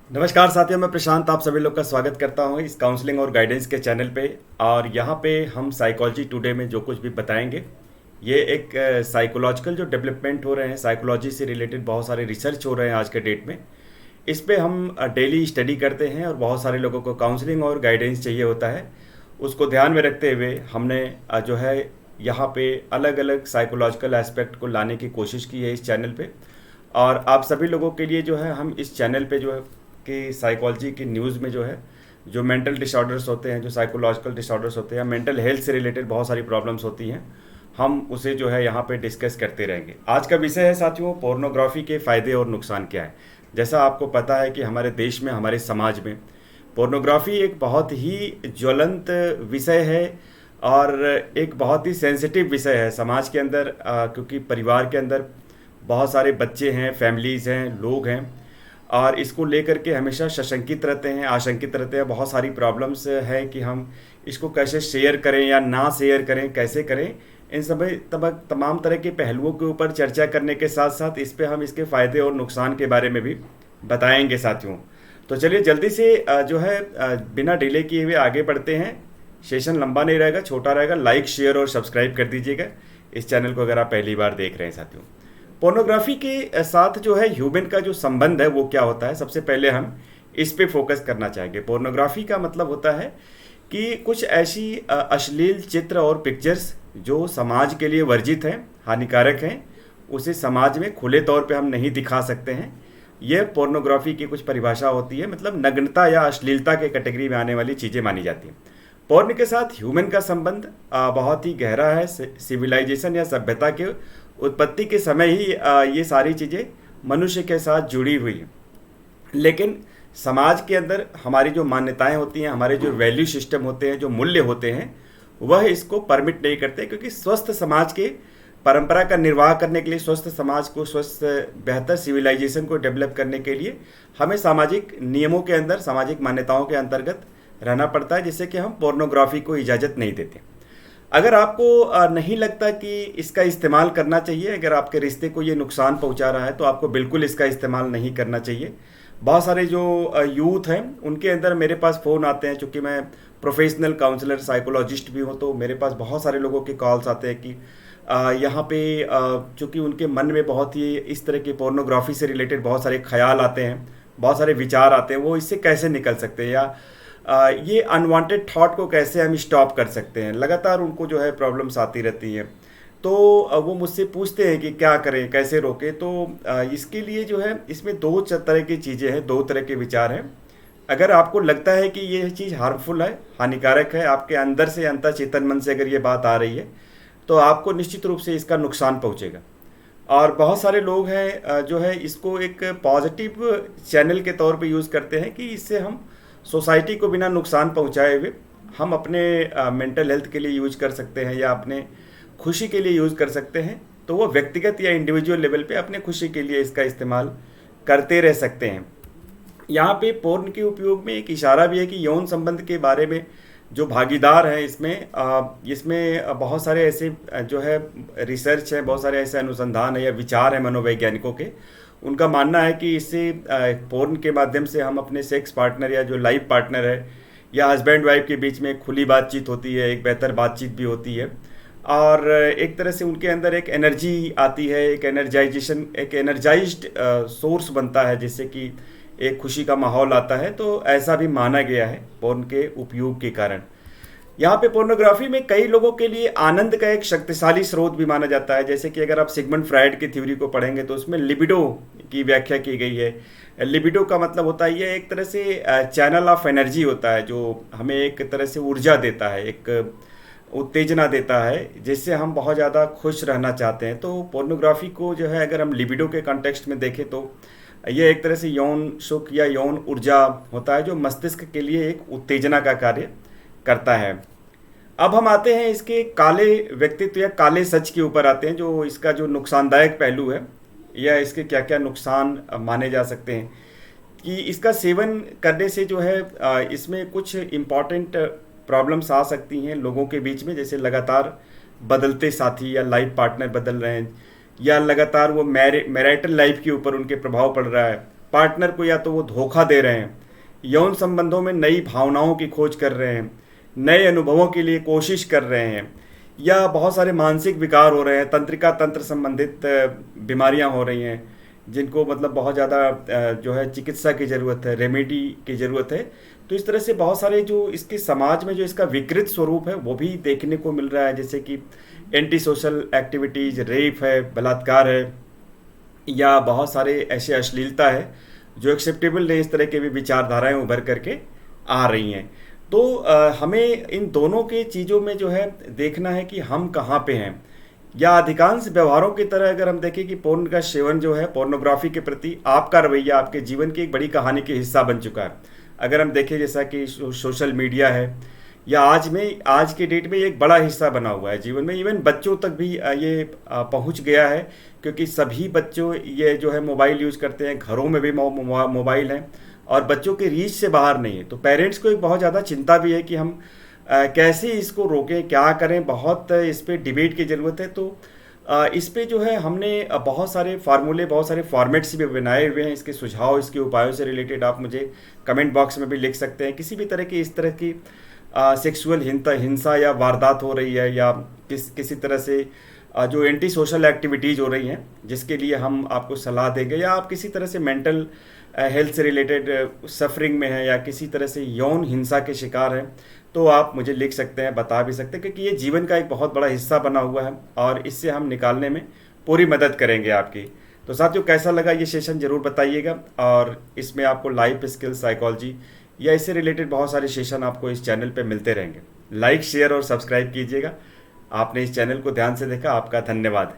नमस्कार साथियों, मैं प्रशांत आप सभी लोग का स्वागत करता हूं इस काउंसलिंग और गाइडेंस के चैनल पे। और यहाँ पे हम साइकोलॉजी टुडे में जो कुछ भी बताएंगे, ये एक साइकोलॉजिकल जो डेवलपमेंट हो रहे हैं, साइकोलॉजी से रिलेटेड बहुत सारे रिसर्च हो रहे हैं आज के डेट में। इस पे हम डेली स्टडी करते हैं और बहुत सारे लोगों को काउंसलिंग और गाइडेंस चाहिए होता है। उसको ध्यान में रखते हुए हमने जो है यहाँ पे अलग अलग साइकोलॉजिकल एस्पेक्ट को लाने की कोशिश की है इस चैनल पे। और आप सभी लोगों के लिए जो है हम इस चैनल पे जो है कि साइकोलॉजी की न्यूज़ में जो है जो मेंटल डिसऑर्डर्स होते हैं, जो साइकोलॉजिकल डिसऑर्डर्स होते हैं, मेंटल हेल्थ से रिलेटेड बहुत सारी प्रॉब्लम्स होती हैं, हम उसे जो है यहाँ पे डिस्कस करते रहेंगे। आज का विषय है साथियों, पोर्नोग्राफी के फ़ायदे और नुकसान क्या है। जैसा आपको पता है कि हमारे देश में, हमारे समाज में पोर्नोग्राफी एक बहुत ही ज्वलंत विषय है और एक बहुत ही सेंसिटिव विषय है समाज के अंदर, क्योंकि परिवार के अंदर बहुत सारे बच्चे हैं, फैमिलीज़ हैं, लोग हैं और इसको लेकर के हमेशा सशंकित रहते हैं, आशंकित रहते हैं। बहुत सारी प्रॉब्लम्स है कि हम इसको कैसे शेयर करें या ना शेयर करें, कैसे करें। इन सभी तमाम तरह के पहलुओं के ऊपर चर्चा करने के साथ साथ इस पे हम इसके फ़ायदे और नुकसान के बारे में भी बताएंगे साथियों। तो चलिए जल्दी से जो है बिना डिले किए हुए आगे बढ़ते हैं। सेशन लंबा नहीं रहेगा, छोटा रहेगा। लाइक, शेयर और सब्सक्राइब कर दीजिएगा इस चैनल को अगर आप पहली बार देख रहे हैं साथियों। पोर्नोग्राफी के साथ जो है ह्यूमन का जो संबंध है वो क्या होता है, सबसे पहले हम इस पे फोकस करना चाहेंगे। पोर्नोग्राफी का मतलब होता है कि कुछ ऐसी अश्लील चित्र और पिक्चर्स जो समाज के लिए वर्जित हैं, हानिकारक हैं, उसे समाज में खुले तौर पे हम नहीं दिखा सकते हैं। यह पोर्नोग्राफी की कुछ परिभाषा होती है, मतलब नग्नता या अश्लीलता के कैटेगरी में आने वाली चीज़ें मानी जाती हैं। पोर्न के साथ ह्यूमन का संबंध बहुत ही गहरा है। सिविलाइजेशन या सभ्यता के उत्पत्ति के समय ही ये सारी चीज़ें मनुष्य के साथ जुड़ी हुई हैं। लेकिन समाज के अंदर हमारी जो मान्यताएं होती हैं, हमारे जो वैल्यू सिस्टम होते हैं, जो मूल्य होते हैं, वह इसको परमिट नहीं करते। क्योंकि स्वस्थ समाज के परंपरा का निर्वाह करने के लिए, स्वस्थ समाज को, स्वस्थ बेहतर सिविलाइजेशन को डेवलप करने के लिए हमें सामाजिक नियमों के अंदर, सामाजिक मान्यताओं के अंतर्गत रहना पड़ता है, जिससे कि हम पोर्नोग्राफी को इजाज़त नहीं देते। अगर आपको नहीं लगता कि इसका इस्तेमाल करना चाहिए, अगर आपके रिश्ते को ये नुकसान पहुंचा रहा है, तो आपको बिल्कुल इसका इस्तेमाल नहीं करना चाहिए। बहुत सारे जो यूथ हैं उनके अंदर मेरे पास फ़ोन आते हैं, चूँकि मैं प्रोफेशनल काउंसलर, साइकोलॉजिस्ट भी हूँ, तो मेरे पास बहुत सारे लोगों के कॉल्स आते हैं कि यहाँ पे चूँकि उनके मन में बहुत ही इस तरह की पोर्नोग्राफी से रिलेटेड बहुत सारे ख्याल आते हैं, बहुत सारे विचार आते हैं, वो इससे कैसे निकल सकते हैं, या ये अनवांटेड थॉट को कैसे हम स्टॉप कर सकते हैं। लगातार उनको जो है प्रॉब्लम्स आती रहती हैं, तो वो मुझसे पूछते हैं कि क्या करें, कैसे रोकें। तो इसके लिए जो है इसमें दो तरह की चीज़ें हैं, दो तरह के विचार हैं। अगर आपको लगता है कि ये चीज़ हार्मफुल है, हानिकारक है, आपके अंदर से, अंतर चेतन मन से अगर ये बात आ रही है, तो आपको निश्चित रूप से इसका नुकसान पहुँचेगा। और बहुत सारे लोग हैं जो है इसको एक पॉजिटिव चैनल के तौर पे यूज़ करते हैं कि इससे हम सोसाइटी को बिना नुकसान पहुंचाए हुए हम अपने मेंटल हेल्थ के लिए यूज कर सकते हैं या अपने खुशी के लिए यूज़ कर सकते हैं। तो वो व्यक्तिगत या इंडिविजुअल लेवल पे अपने खुशी के लिए इसका इस्तेमाल करते रह सकते हैं। यहाँ पे पोर्न के उपयोग में एक इशारा भी है कि यौन संबंध के बारे में जो भागीदार हैं इसमें बहुत सारे ऐसे जो है रिसर्च है, बहुत सारे ऐसे अनुसंधान है या विचार है मनोवैज्ञानिकों के। उनका मानना है कि इससे पोर्न के माध्यम से हम अपने सेक्स पार्टनर या जो लाइफ पार्टनर है या हस्बैंड वाइफ के बीच में खुली बातचीत होती है, एक बेहतर बातचीत भी होती है और एक तरह से उनके अंदर एक एनर्जी आती है, एक एनर्जाइजेशन, एक एनर्जाइज्ड सोर्स बनता है, जिससे कि एक खुशी का माहौल आता है। तो ऐसा भी माना गया है पोर्न के उपयोग के कारण। यहाँ पे पोर्नोग्राफी में कई लोगों के लिए आनंद का एक शक्तिशाली स्रोत भी माना जाता है। जैसे कि अगर आप सिगमंड फ्रायड की थ्योरी को पढ़ेंगे तो उसमें लिबिडो की व्याख्या की गई है। लिबिडो का मतलब होता है ये एक तरह से चैनल ऑफ एनर्जी होता है, जो हमें एक तरह से ऊर्जा देता है, एक उत्तेजना देता है, जिससे हम बहुत ज़्यादा खुश रहना चाहते हैं। तो पोर्नोग्राफी को जो है अगर हम लिबिडो के कॉन्टेक्स्ट में देखें तो ये एक तरह से यौन सुख या यौन ऊर्जा होता है, जो मस्तिष्क के लिए एक उत्तेजना का कार्य करता है। अब हम आते हैं इसके काले व्यक्तित्व या काले सच के ऊपर आते हैं, जो इसका जो नुकसानदायक पहलू है या इसके क्या क्या नुकसान माने जा सकते हैं। कि इसका सेवन करने से जो है इसमें कुछ इम्पॉर्टेंट प्रॉब्लम्स आ सकती हैं लोगों के बीच में, जैसे लगातार बदलते साथी या लाइफ पार्टनर बदल रहे हैं, या लगातार वो मैरिटल लाइफ के ऊपर उनके प्रभाव पड़ रहा है, पार्टनर को या तो वो धोखा दे रहे हैं, यौन संबंधों में नई भावनाओं की खोज कर रहे हैं, नए अनुभवों के लिए कोशिश कर रहे हैं, या बहुत सारे मानसिक विकार हो रहे हैं, तंत्रिका तंत्र संबंधित बीमारियां हो रही हैं जिनको मतलब बहुत ज़्यादा जो है चिकित्सा की ज़रूरत है, रेमेडी की ज़रूरत है। तो इस तरह से बहुत सारे जो इसके समाज में जो इसका विकृत स्वरूप है वो भी देखने को मिल रहा है, जैसे कि एंटी सोशल एक्टिविटीज़, रेप है, बलात्कार है, या बहुत सारे ऐसे अश्लीलता है जो एक्सेप्टेबल नहीं, इस तरह के भी विचारधाराएं उभर करके आ रही हैं। तो हमें इन दोनों के चीज़ों में जो है देखना है कि हम कहाँ पे हैं। या अधिकांश व्यवहारों की तरह अगर हम देखें कि पोर्न का सेवन जो है, पोर्नोग्राफी के प्रति आपका रवैया आपके जीवन की एक बड़ी कहानी के हिस्सा बन चुका है। अगर हम देखें जैसा कि सोशल मीडिया है, या आज के डेट में ये एक बड़ा हिस्सा बना हुआ है जीवन में, इवन बच्चों तक भी ये पहुंच गया है, क्योंकि सभी बच्चों ये जो है मोबाइल यूज़ करते हैं, घरों में भी मोबाइल हैं और बच्चों के रीच से बाहर नहीं है। तो पेरेंट्स को एक बहुत ज़्यादा चिंता भी है कि हम कैसे इसको रोकें, क्या करें, बहुत इस पर डिबेट की ज़रूरत है। तो इस पे जो है हमने बहुत सारे फार्मूले, बहुत सारे फॉर्मेट्स भी बनाए हुए हैं। इसके सुझाव, इसके उपायों से रिलेटेड आप मुझे कमेंट बॉक्स में भी लिख सकते हैं। किसी भी तरह की इस तरह की सेक्सुअल हिंसा या वारदात हो रही है, या किसी तरह से जो एंटी सोशल एक्टिविटीज़ हो रही हैं जिसके लिए हम आपको सलाह देंगे, या आप किसी तरह से मेंटल हेल्थ से रिलेटेड सफरिंग में है, या किसी तरह से यौन हिंसा के शिकार हैं, तो आप मुझे लिख सकते हैं, बता भी सकते हैं, क्योंकि ये जीवन का एक बहुत बड़ा हिस्सा बना हुआ है और इससे हम निकालने में पूरी मदद करेंगे आपकी। तो साथियों, कैसा लगा ये सेशन ज़रूर बताइएगा, और इसमें आपको लाइफ स्किल, साइकोलॉजी या इससे रिलेटेड बहुत सारे सेशन आपको इस चैनल पे मिलते रहेंगे। लाइक, शेयर और सब्सक्राइब कीजिएगा। आपने इस चैनल को ध्यान से देखा, आपका धन्यवाद।